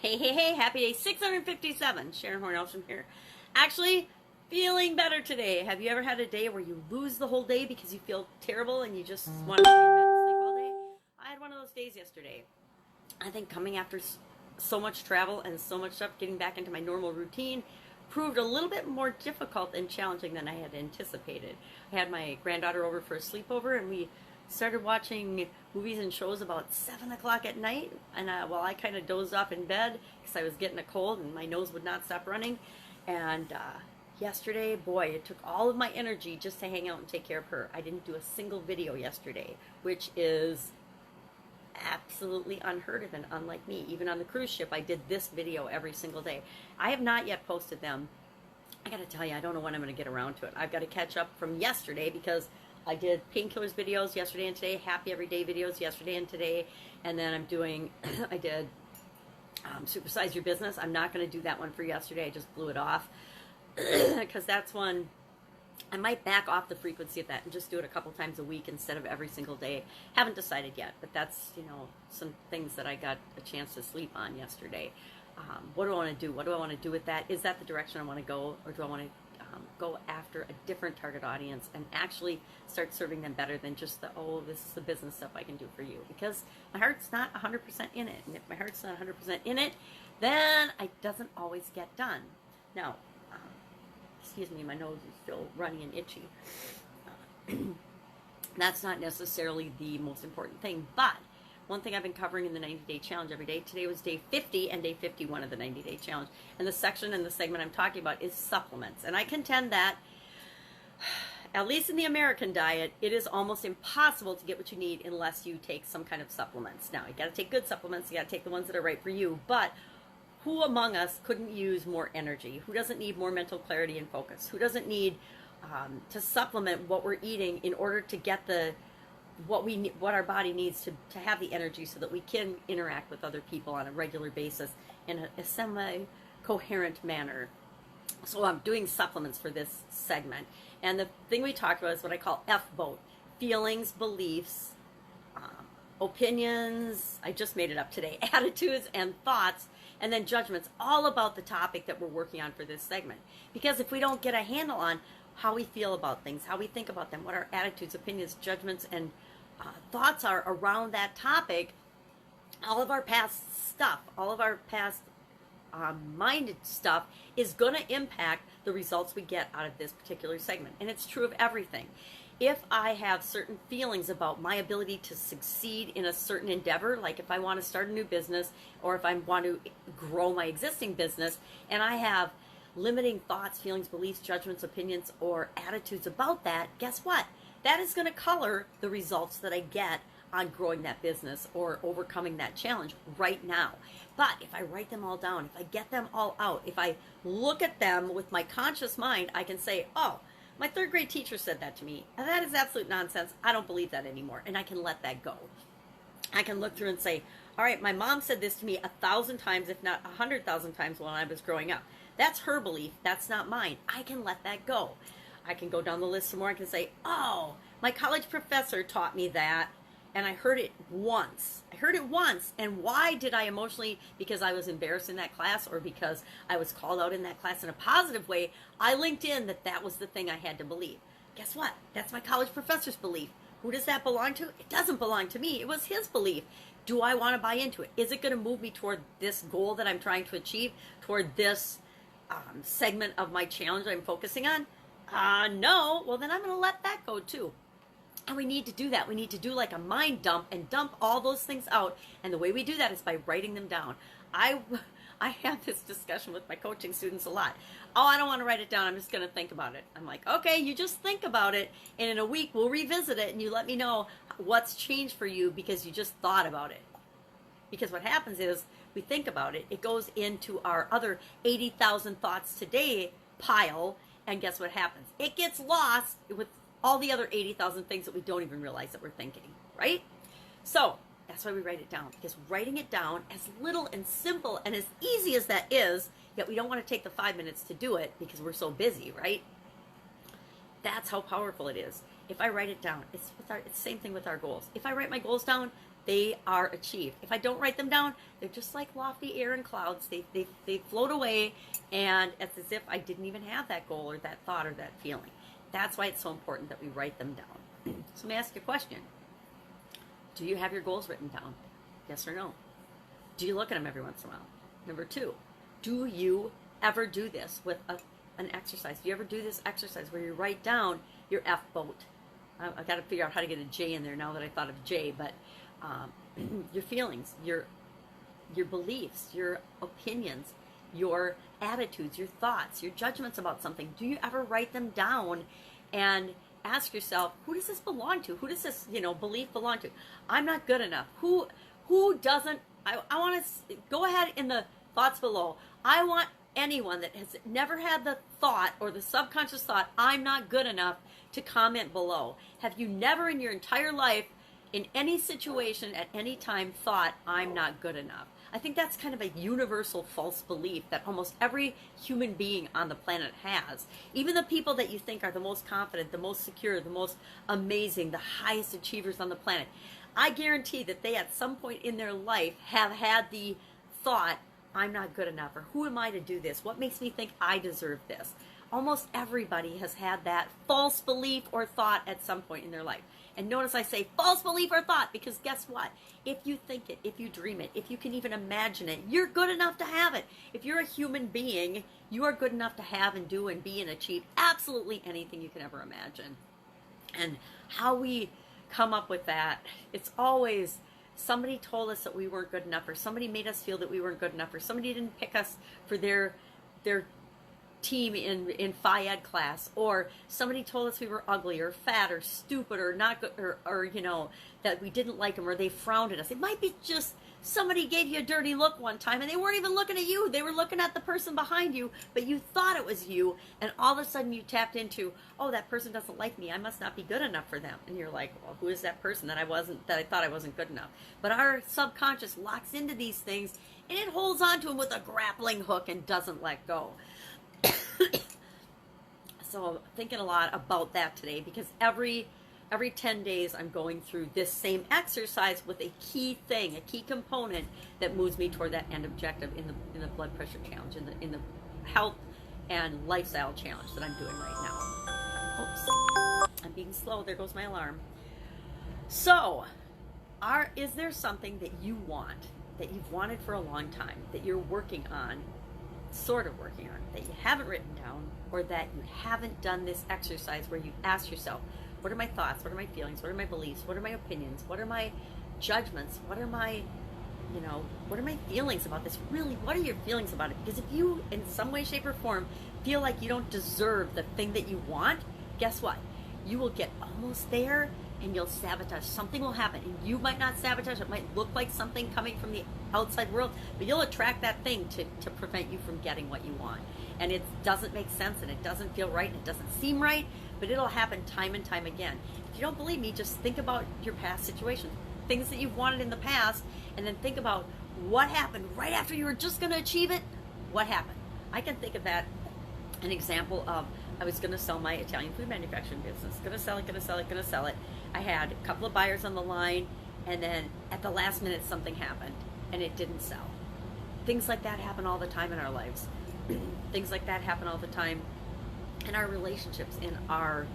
Hey, happy day 657. Sharon Horne-Ellstrom here. Actually, feeling better today. Have you ever had a day where you lose the whole day because you feel terrible and you just want to stay in bed and sleep all day? I had one of those days yesterday. I think coming after so much travel and so much stuff, getting back into my normal routine proved a little bit more difficult and challenging than I had anticipated. I had my granddaughter over for a sleepover and we started watching movies and shows about 7 o'clock at night, and while I kind of dozed off in bed because I was getting a cold and my nose would not stop running. And yesterday, boy, it took all of my energy just to hang out and take care of her. I didn't do a single video yesterday, which is absolutely unheard of and unlike me. Even on the cruise ship, I did this video every single day. I have not yet posted them. I gotta tell you, I don't know when I'm gonna get around to it. I've got to catch up from yesterday because I did painkillers videos yesterday and today, happy everyday videos yesterday and today, and then I'm doing, I did Supersize Your Business. I'm not going to do that one for yesterday. I just blew it off because that's one, I might back off the frequency of that and just do it a couple times a week instead of every single day. Haven't decided yet, but that's, some things that I got a chance to sleep on yesterday. What do I want to do? What do I want to do with that? Is that the direction I want to go, or do I want to go after a different target audience and actually start serving them better than just the, oh, this is the business stuff I can do for you? Because my heart's not 100% in it. And if my heart's not 100% in it, then it doesn't always get done. Now, excuse me, my nose is still runny and itchy. That's not necessarily the most important thing, but one thing I've been covering in the 90-day challenge every day. Today was day 50 and day 51 of the 90-day challenge. And the section and the segment I'm talking about is supplements. And I contend that, at least in the American diet, it is almost impossible to get what you need unless you take some kind of supplements. Now, you got to take good supplements. You got to take the ones that are right for you. But who among us couldn't use more energy? Who doesn't need more mental clarity and focus? Who doesn't need to supplement what we're eating in order to get what our body needs to have the energy so that we can interact with other people on a regular basis in a semi-coherent manner. So I'm doing supplements for this segment. And the thing we talked about is what I call F-boat. Feelings, beliefs, opinions, I just made it up today, attitudes and thoughts, and then judgments, all about the topic that we're working on for this segment. Because if we don't get a handle on how we feel about things, how we think about them, what our attitudes, opinions, judgments, and thoughts are around that topic, all of our past stuff, all of our past minded stuff is going to impact the results we get out of this particular segment. And it's true of everything. If I have certain feelings about my ability to succeed in a certain endeavor, like if I want to start a new business or if I want to grow my existing business, and I have limiting thoughts, feelings, beliefs, judgments, opinions, or attitudes about that, guess what? That is going to color the results that I get on growing that business or overcoming that challenge right now. But if I write them all down, if I get them all out, if I look at them with my conscious mind, I can say, oh, my third grade teacher said that to me, and that is absolute nonsense. I don't believe that anymore, and I can let that go. I can look through and say, all right, my mom said this to me 1,000 times, if not 100,000 times when I was growing up. That's her belief. That's not mine. I can let that go. I can go down the list some more. I can say, oh, my college professor taught me that, and I heard it once. And why did I emotionally, because I was embarrassed in that class or because I was called out in that class in a positive way, I linked in that was the thing I had to believe. Guess what? That's my college professor's belief. Who does that belong to? It doesn't belong to me. It was his belief. Do I want to buy into it? Is it going to move me toward this goal that I'm trying to achieve, toward this segment of my challenge I'm focusing on? No. Well, then I'm going to let that go too. And we need to do that. We need to do like a mind dump and dump all those things out. And the way we do that is by writing them down. I have this discussion with my coaching students a lot. Oh, I don't want to write it down. I'm just going to think about it. I'm like, okay, you just think about it. And in a week, we'll revisit it. And you let me know what's changed for you because you just thought about it. Because what happens is we think about it. It goes into our other 80,000 thoughts today pile. And guess what happens? It gets lost with all the other 80,000 things that we don't even realize that we're thinking, right? So that's why we write it down, because writing it down, as little and simple and as easy as that is, yet we don't want to take the 5 minutes to do it because we're so busy, right? That's how powerful it is. If I write it down, it's the same thing with our goals. If I write my goals down, they are achieved. If I don't write them down, they're just like lofty air and clouds. They float away, and it's as if I didn't even have that goal or that thought or that feeling. That's why it's so important that we write them down. So let me ask you a question. Do you have your goals written down? Yes or no? Do you look at them every once in a while? Number 2, do you ever do this with an exercise? Do you ever do this exercise where you write down your F boat? I've got to figure out how to get a J in there now that I thought of J, but your feelings, your beliefs, your opinions, your attitudes, your thoughts, your judgments about something. Do you ever write them down and ask yourself, who does this belong to? Who does this, belief belong to? I'm not good enough. Who doesn't? I want to go ahead in the thoughts below. I want anyone that has never had the thought or the subconscious thought, I'm not good enough, to comment below. Have you never in your entire life, in any situation, at any time, thought, I'm not good enough? I think that's kind of a universal false belief that almost every human being on the planet has. Even the people that you think are the most confident, the most secure, the most amazing, the highest achievers on the planet, I guarantee that they at some point in their life have had the thought, I'm not good enough, or who am I to do this? What makes me think I deserve this? Almost everybody has had that false belief or thought at some point in their life. And notice I say false belief or thought, because guess what? If you think it, if you dream it, if you can even imagine it, you're good enough to have it. If you're a human being, you are good enough to have and do and be and achieve absolutely anything you can ever imagine. And how we come up with that, it's always somebody told us that we weren't good enough, or somebody made us feel that we weren't good enough, or somebody didn't pick us for their team in Phi Ed class, or somebody told us we were ugly or fat or stupid or not good, or that we didn't like them, or they frowned at us. It might be just somebody gave you a dirty look one time and they weren't even looking at you. They were looking at the person behind you, but you thought it was you, and all of a sudden you tapped into, oh, that person doesn't like me. I must not be good enough for them. And you're like, well, who is that person that I thought I wasn't good enough? But our subconscious locks into these things and it holds on to them with a grappling hook and doesn't let go. So I'm thinking a lot about that today, because every 10 days I'm going through this same exercise with a key thing, a key component that moves me toward that end objective in the blood pressure challenge, in the health and lifestyle challenge that I'm doing right now. Oops, I'm being slow. There goes my alarm. So, is there something that you want, that you've wanted for a long time, that you're working on, sort of working on, that you haven't written down, or that you haven't done this exercise where you ask yourself, what are my thoughts, what are my feelings, what are my beliefs, what are my opinions, what are my judgments, what are my feelings about this? Really, what are your feelings about it? Because if you, in some way, shape, or form, feel like you don't deserve the thing that you want, guess what? You will get almost there and you'll sabotage. Something will happen, and you might not sabotage. It might look like something coming from the outside world, but you'll attract that thing to prevent you from getting what you want. And it doesn't make sense, and it doesn't feel right, and it doesn't seem right, but it'll happen time and time again. If you don't believe me, just think about your past situations, things that you've wanted in the past, and then think about what happened right after you were just going to achieve it. What happened? I can think of that, an example of, I was going to sell my Italian food manufacturing business. Going to sell it. I had a couple of buyers on the line, and then at the last minute something happened, and it didn't sell. Things like that happen all the time in our lives. Things like that happen all the time in our relationships, in our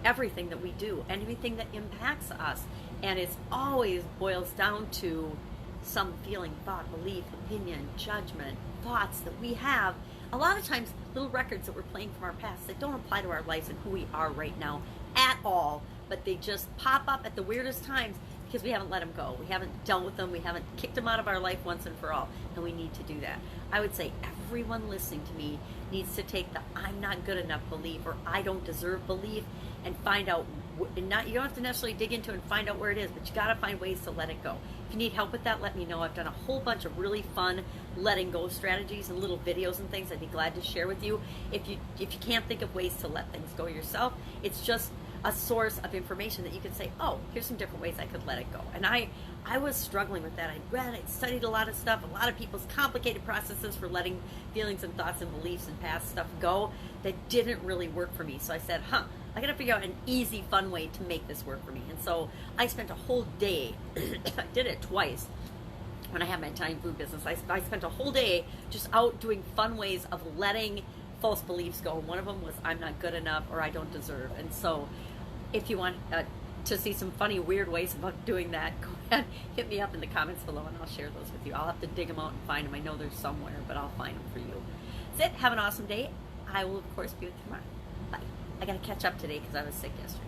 everything that we do, anything that impacts us. And it always boils down to some feeling, thought, belief, opinion, judgment, thoughts that we have. A lot of times, little records that we're playing from our past that don't apply to our lives and who we are right now at all, but they just pop up at the weirdest times because we haven't let them go. We haven't dealt with them. We haven't kicked them out of our life once and for all, and we need to do that. I would say everyone listening to me needs to take the I'm not good enough belief, or I don't deserve belief, and find out, you don't have to necessarily dig into it and find out where it is, but you got to find ways to let it go. If you need help with that, let me know. I've done a whole bunch of really fun letting go strategies and little videos and things I'd be glad to share with you. If you can't think of ways to let things go yourself, it's just a source of information that you can say, oh, here's some different ways I could let it go. And I was struggling with that. I studied a lot of stuff, a lot of people's complicated processes for letting feelings and thoughts and beliefs and past stuff go that didn't really work for me. So I said, I gotta figure out an easy, fun way to make this work for me. And so I spent a whole day, I did it twice when I had my Italian food business. I spent a whole day just out doing fun ways of letting false beliefs go. One of them was I'm not good enough or I don't deserve. And so if you want to see some funny, weird ways about doing that, go ahead, hit me up in the comments below and I'll share those with you. I'll have to dig them out and find them. I know they're somewhere, but I'll find them for you. That's it. Have an awesome day. I will, of course, be with you tomorrow. Bye. I got to catch up today because I was sick yesterday.